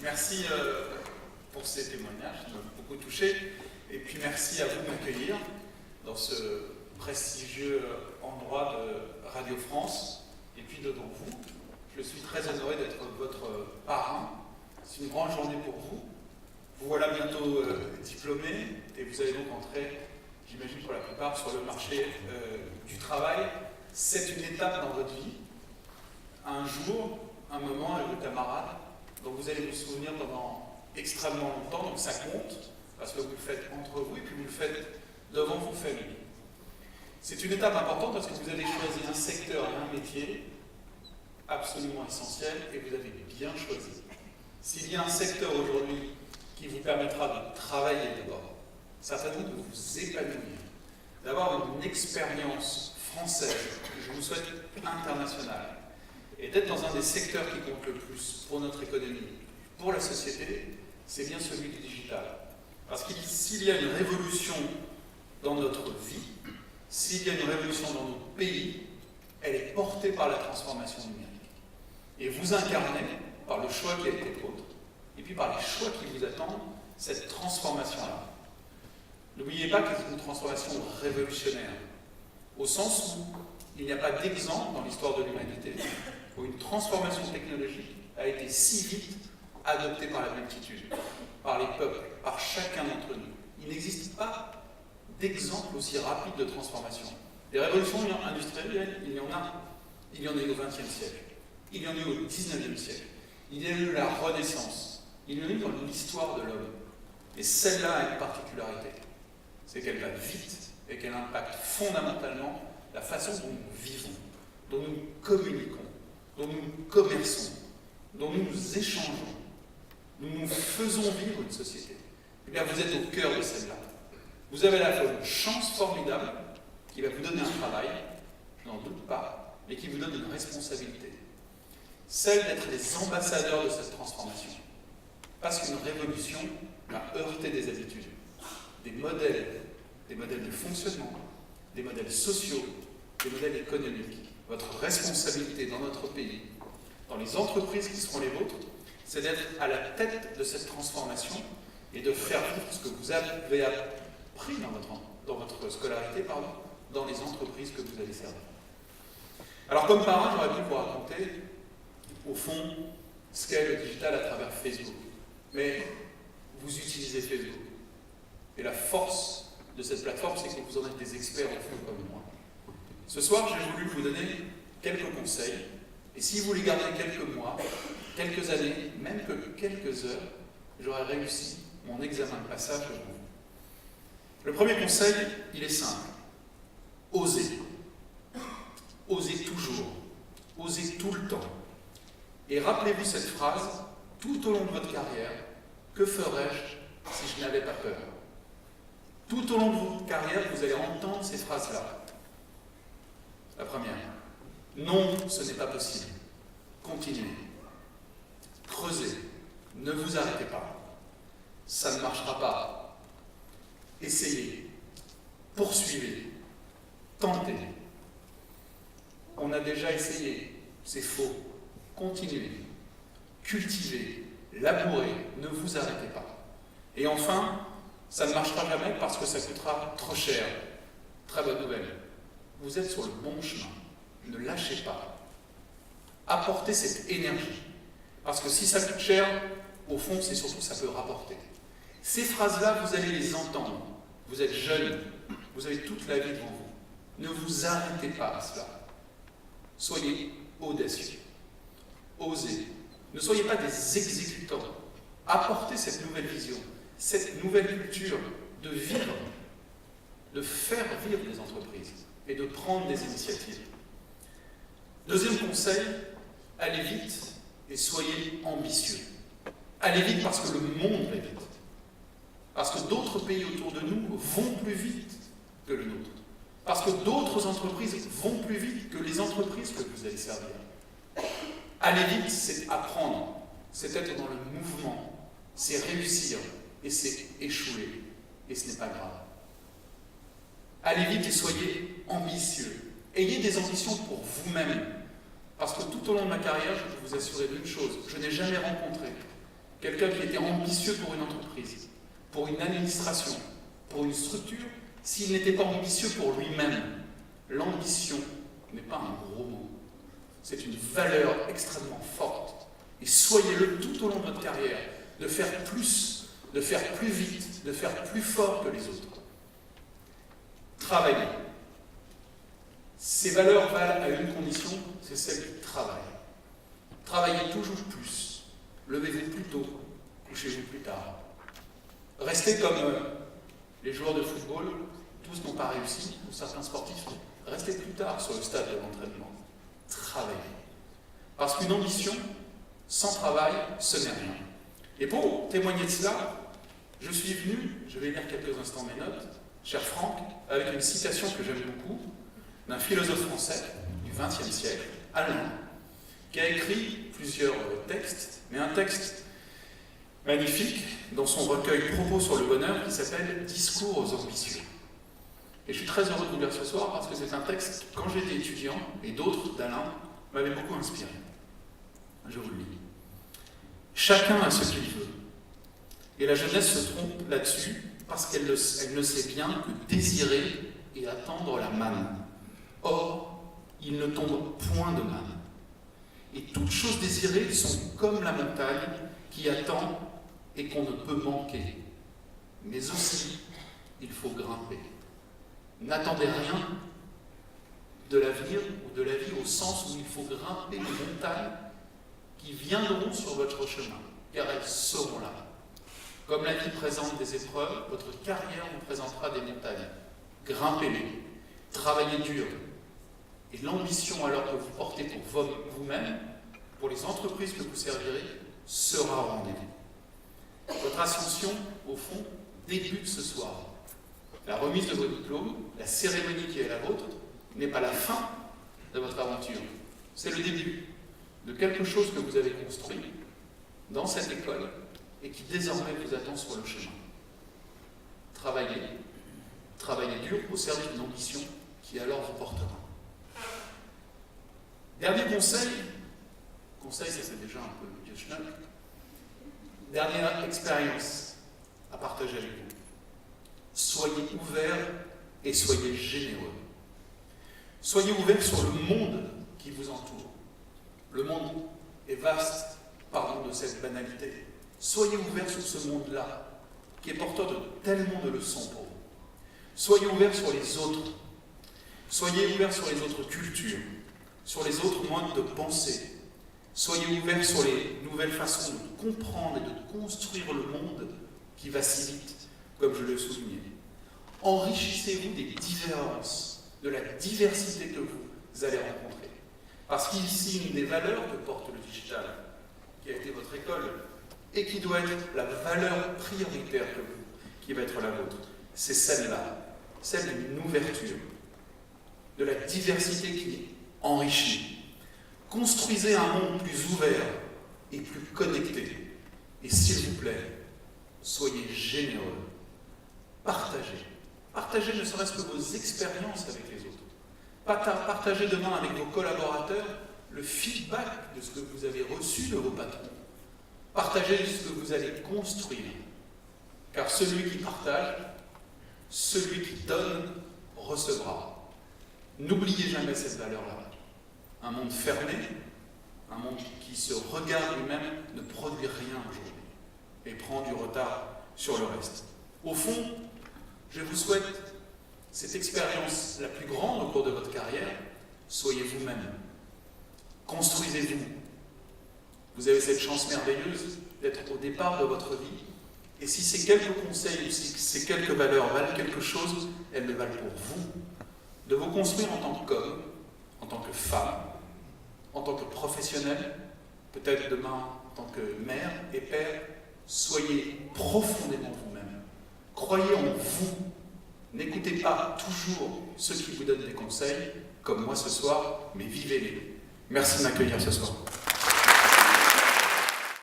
Merci pour ces témoignages, ça m'a beaucoup touché. Et puis merci à vous de m'accueillir dans ce prestigieux endroit de Radio France et puis devant vous. Je suis très honoré d'être votre parrain. C'est une grande journée pour vous. Vous voilà bientôt diplômé et vous allez donc entrer, j'imagine pour la plupart, sur le marché du travail. C'est une étape dans votre vie. Un jour, un moment, avec vos camarades, dont vous allez vous souvenir pendant extrêmement longtemps, donc ça compte, parce que vous le faites entre vous et puis vous le faites devant vos familles. C'est une étape importante parce que vous avez choisi un secteur et un métier absolument essentiel et vous avez bien choisi. S'il y a un secteur aujourd'hui qui vous permettra de travailler d'abord, certainement de vous épanouir, d'avoir une expérience française, que je vous souhaite internationale, et d'être dans un des secteurs qui compte le plus pour notre économie, pour la société, c'est bien celui du digital. Parce que s'il y a une révolution dans notre vie, s'il y a une révolution dans notre pays, elle est portée par la transformation numérique. Et vous incarnez, par le choix qui a été vôtre, et puis par les choix qui vous attendent, cette transformation-là. N'oubliez pas que c'est une transformation révolutionnaire, au sens où il n'y a pas d'exemple dans l'histoire de l'humanité où une transformation technologique a été si vite adoptée par la multitude, par les peuples, par chacun d'entre nous. Il n'existe pas d'exemple aussi rapide de transformation. Des révolutions industrielles, il y en a eu au XXe siècle, il y en a eu au XIXe siècle, il y a eu la Renaissance, il y en a eu dans l'histoire de l'homme. Et celle-là a une particularité, c'est qu'elle va vite et qu'elle impacte fondamentalement la façon dont nous vivons, dont nous communiquons, dont nous commerçons, dont nous nous échangeons, nous faisons vivre une société. Eh bien, vous êtes au cœur de celle-là. Vous avez à la fois une chance formidable qui va vous donner un travail, je n'en doute pas, mais qui vous donne une responsabilité. Celle d'être les ambassadeurs de cette transformation. Parce qu'une révolution va heurter des habitudes, des modèles de fonctionnement, des modèles sociaux, des modèles économiques. Votre responsabilité dans notre pays, dans les entreprises qui seront les vôtres, c'est d'être à la tête de cette transformation et de faire vivre ce que vous avez appris dans votre scolarité, dans les entreprises que vous allez servir. Alors comme parrain, j'aurais pu vous raconter, au fond, ce qu'est le digital à travers Facebook. Mais vous utilisez Facebook. Et la force de cette plateforme, c'est que vous en êtes des experts au fond comme moi. Ce soir, j'ai voulu vous donner quelques conseils. Et si vous les gardez quelques mois, quelques années, même que quelques heures, j'aurai réussi mon examen de passage de vous. Le premier conseil, il est simple. Osez. Osez toujours. Osez tout le temps. Et rappelez-vous cette phrase, tout au long de votre carrière, que ferais-je si je n'avais pas peur? Tout au long de votre carrière, vous allez entendre ces phrases-là. La première, non, ce n'est pas possible. Continuez. Creusez. Ne vous arrêtez pas. Ça ne marchera pas. Essayez. Poursuivez. Tentez. On a déjà essayé. C'est faux. Continuez. Cultivez. Labourez. Ne vous arrêtez pas. Et enfin, ça ne marchera jamais parce que ça coûtera trop cher. Très bonne nouvelle. Vous êtes sur le bon chemin. Ne lâchez pas. Apportez cette énergie. Parce que si ça coûte cher, au fond, c'est surtout que ça peut rapporter. Ces phrases-là, vous allez les entendre. Vous êtes jeune. Vous avez toute la vie devant vous. Ne vous arrêtez pas à cela. Soyez audacieux. Osez. Ne soyez pas des exécutants. Apportez cette nouvelle vision, cette nouvelle culture de vivre, de faire vivre des entreprises et de prendre des initiatives. Deuxième conseil, allez vite et soyez ambitieux. Allez vite parce que le monde va vite. Parce que d'autres pays autour de nous vont plus vite que le nôtre. Parce que d'autres entreprises vont plus vite que les entreprises que vous allez servir. Aller vite, c'est apprendre, c'est être dans le mouvement, c'est réussir et c'est échouer. Et ce n'est pas grave. Allez vite et soyez ambitieux. Ayez des ambitions pour vous-même. Parce que tout au long de ma carrière, je peux vous assurer d'une chose, je n'ai jamais rencontré quelqu'un qui était ambitieux pour une entreprise, pour une administration, pour une structure, s'il n'était pas ambitieux pour lui-même. L'ambition n'est pas un gros mot. C'est une valeur extrêmement forte. Et soyez-le tout au long de votre carrière, de faire plus, de faire plus vite, de faire plus fort que les autres. Travaillez. Ces valeurs valent à une condition, c'est celle du travail. Travaillez toujours plus. Levez-vous plus tôt, couchez-vous plus tard. Restez comme les joueurs de football, tous n'ont pas réussi, ou certains sportifs, restez plus tard sur le stade de l'entraînement. Travaillez. Parce qu'une ambition, sans travail, ce n'est rien. Et pour témoigner de cela, je suis venu, je vais lire quelques instants mes notes, cher Franck, avec une citation que j'aime beaucoup, d'un philosophe français du XXe siècle, allemand, qui a écrit plusieurs textes, mais un texte magnifique dans son recueil Propos sur le bonheur qui s'appelle Discours aux ambitieux. Et je suis très heureux de vous lire ce soir parce que c'est un texte qui, quand j'étais étudiant, et d'autres d'Alain, m'avait beaucoup inspiré. Je vous le lis. Chacun a ce qu'il veut. Et la jeunesse se trompe là-dessus parce qu'elle ne sait bien que désirer et attendre la manne. Or, il ne tombe point de manne. Et toutes choses désirées sont comme la montagne qui attend et qu'on ne peut manquer. Mais aussi, il faut grimper. N'attendez rien de l'avenir ou de la vie au sens où il faut grimper les montagnes qui viendront sur votre chemin, car elles seront là. Comme la vie présente des épreuves, votre carrière vous présentera des montagnes. Grimpez-les, travaillez dur. Et l'ambition alors que vous portez pour vous-même, pour les entreprises que vous servirez, sera au rendez-vous. Votre ascension, au fond, débute ce soir. La remise de vos diplômes, la cérémonie qui est la vôtre, n'est pas la fin de votre aventure. C'est le début de quelque chose que vous avez construit dans cette école et qui désormais vous attend sur le chemin. Travaillez, travaillez dur au service d'une ambition qui alors vous portera. Dernier conseil, ça c'est déjà un peu vieux schnock, dernière expérience à partager avec vous. Soyez ouverts et soyez généreux. Soyez ouverts sur le monde qui vous entoure. Le monde est vaste, pardon de cette banalité. Soyez ouverts sur ce monde-là, qui est porteur de tellement de leçons pour vous. Soyez ouverts sur les autres. Soyez ouverts sur les autres cultures, sur les autres modes de pensée. Soyez ouverts sur les nouvelles façons de comprendre et de construire le monde qui va si vite, comme je le soulignais. Enrichissez-vous des différences, de la diversité que vous allez rencontrer. Parce qu'ici, une des valeurs que porte le digital, qui a été votre école, et qui doit être la valeur prioritaire que vous, qui va être la vôtre, c'est celle-là, celle d'une ouverture, de la diversité qui enrichit. Construisez un monde plus ouvert et plus connecté. Et s'il vous plaît, soyez généreux. Partagez. Partagez ne serait-ce que vos expériences avec les autres. Partagez demain avec vos collaborateurs le feedback de ce que vous avez reçu de vos patrons. Partagez ce que vous allez construire. Car celui qui partage, celui qui donne, recevra. N'oubliez jamais cette valeur-là. Un monde fermé, un monde qui se regarde lui-même, ne produit rien aujourd'hui et prend du retard sur le reste. Au fond, je vous souhaite cette expérience la plus grande au cours de votre carrière. Soyez vous-même. Construisez-vous. Vous avez cette chance merveilleuse d'être au départ de votre vie. Et si ces quelques conseils ou si ces quelques valeurs valent quelque chose, elles le valent pour vous. De vous construire en tant qu'homme, en tant que femme, en tant que professionnel, peut-être demain en tant que mère et père. Soyez profondément vous-même. Croyez en vous. N'écoutez pas toujours ceux qui vous donnent des conseils, comme moi ce soir, mais vivez-les. Merci de m'accueillir ce soir.